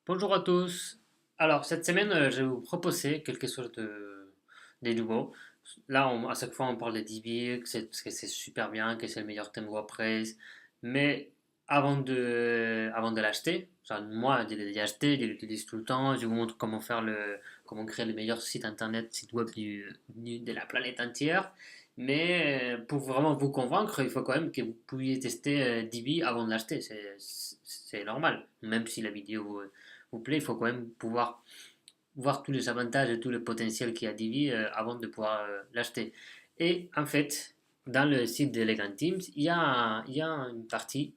Bonjour à tous. Alors, cette semaine, je vais vous proposer quelque chose de nouveau. Là, à chaque fois, on parle de Divi, que c'est super bien, que c'est le meilleur thème WordPress. Mais avant de l'acheter, genre, moi, je l'ai déjà acheté, je l'utilise tout le temps. Je vous montre comment créer le meilleur site internet, site web de la planète entière. Mais pour vraiment vous convaincre, il faut quand même que vous puissiez tester Divi avant de l'acheter. C'est normal, même si la vidéo vous plaît, il faut quand même pouvoir voir tous les avantages et tout le potentiel qu'il y a Divi avant de pouvoir l'acheter. Et en fait, dans le site d'Elegant Teams, il y a une partie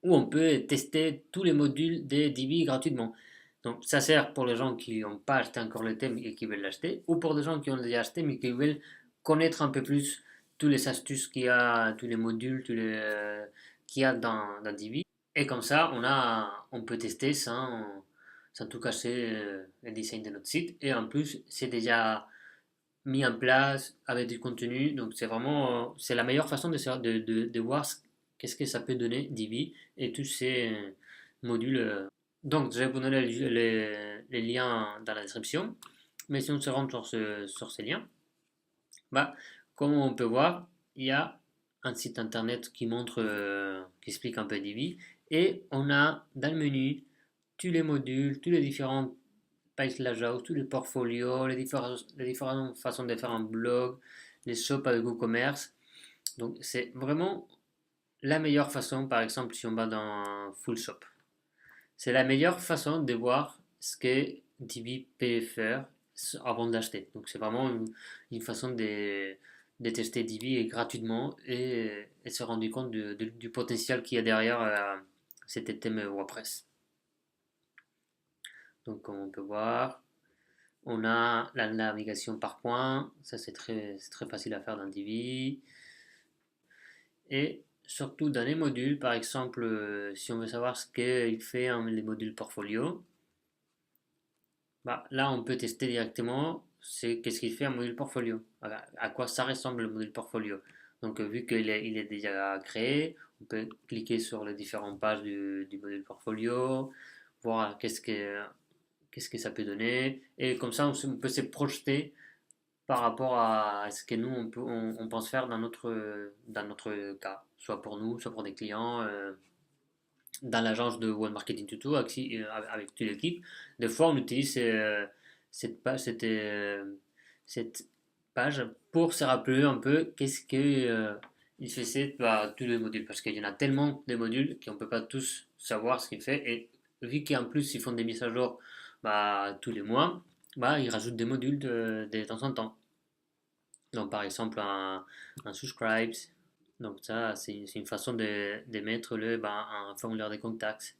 où on peut tester tous les modules de Divi gratuitement. Donc ça sert pour les gens qui n'ont pas acheté encore le thème et qui veulent l'acheter, ou pour des gens qui ont déjà acheté mais qui veulent connaître un peu plus tous les astuces qu'il y a, tous les modules, qu'il y a dans Divi. Et comme ça, on peut tester sans tout casser le design de notre site. Et en plus, c'est déjà mis en place avec du contenu. Donc c'est la meilleure façon de voir qu'est-ce que ça peut donner Divi et tous ces modules. Donc, je vais vous donner les liens dans la description. Mais si on se rend sur ces liens, bah, comme on peut voir, il y a un site internet qui explique un peu Divi. Et on a dans le menu tous les modules, tous les différents page layout, tous les portfolios, les différentes façons de faire un blog, les shops avec WooCommerce. Donc c'est vraiment la meilleure façon, par exemple, si on va dans Full Shop. C'est la meilleure façon de voir ce que Divi peut faire avant d'acheter. Donc c'est vraiment une façon de tester Divi gratuitement et se rendre compte du potentiel qu'il y a derrière cet thème WordPress. Donc comme on peut voir, on a la navigation par points, ça c'est très facile à faire dans Divi. Et surtout dans les modules, par exemple, si on veut savoir ce qu'il fait les modules portfolio, bah, là on peut tester directement qu'est-ce qu'il fait un module portfolio, voilà, à quoi ça ressemble le module portfolio. Donc vu il est déjà créé, on peut cliquer sur les différentes pages du module portfolio, voir qu'est-ce que ça peut donner, et comme ça on peut se projeter par rapport à ce que nous on pense faire dans notre cas, soit pour nous, soit pour des clients, dans l'agence de One Marketing Tuto avec toute l'équipe. Des fois, on utilise cette page, cette page pour se rappeler un peu qu'est-ce que il fait tous les modules, parce qu'il y en a tellement de modules qu'on ne peut pas tous savoir ce qu'il fait. Et vu qu'en plus ils font des mises à jour tous les mois, ils rajoutent des modules de temps en temps. Donc, par exemple, un subscribe. Donc, ça, c'est une façon de mettre un formulaire de contact.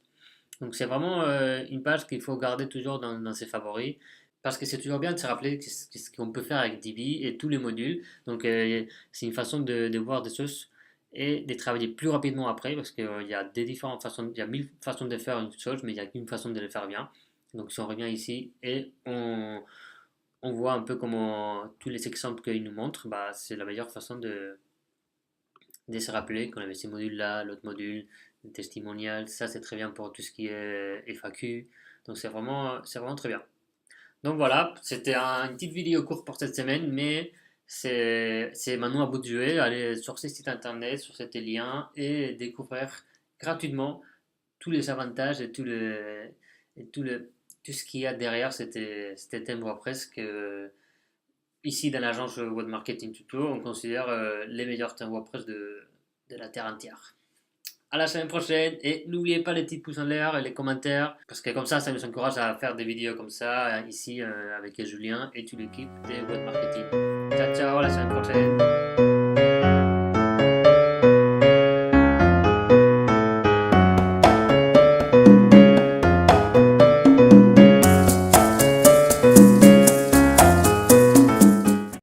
Donc, c'est vraiment une page qu'il faut garder toujours dans ses favoris. Parce que c'est toujours bien de se rappeler ce qu'on peut faire avec Divi et tous les modules. Donc, c'est une façon de voir des choses et de travailler plus rapidement après. Parce qu'il y a des différentes façons, il y a mille façons de faire une chose, mais il y a qu'une façon de le faire bien. Donc, si on revient ici et on voit un peu comment tous les exemples qu'il nous montre, c'est la meilleure façon de se rappeler qu'on avait ces modules-là, l'autre module, le testimonial, ça c'est très bien pour tout ce qui est FAQ. Donc c'est vraiment très bien. Donc voilà, c'était une petite vidéo courte pour cette semaine, mais c'est maintenant à bout de jouer. Allez sur ces sites internet, sur ces liens et découvrir gratuitement tous les avantages et tout ce qu'il y a derrière cet thème WordPress que ici dans l'agence Web Marketing Tuto, on considère les meilleurs thèmes WordPress de la terre entière. À la semaine prochaine et n'oubliez pas les petits pouces en l'air et les commentaires parce que comme ça nous encourage à faire des vidéos comme ça ici avec Julien et toute l'équipe de Web Marketing. Ciao ciao, à la semaine prochaine.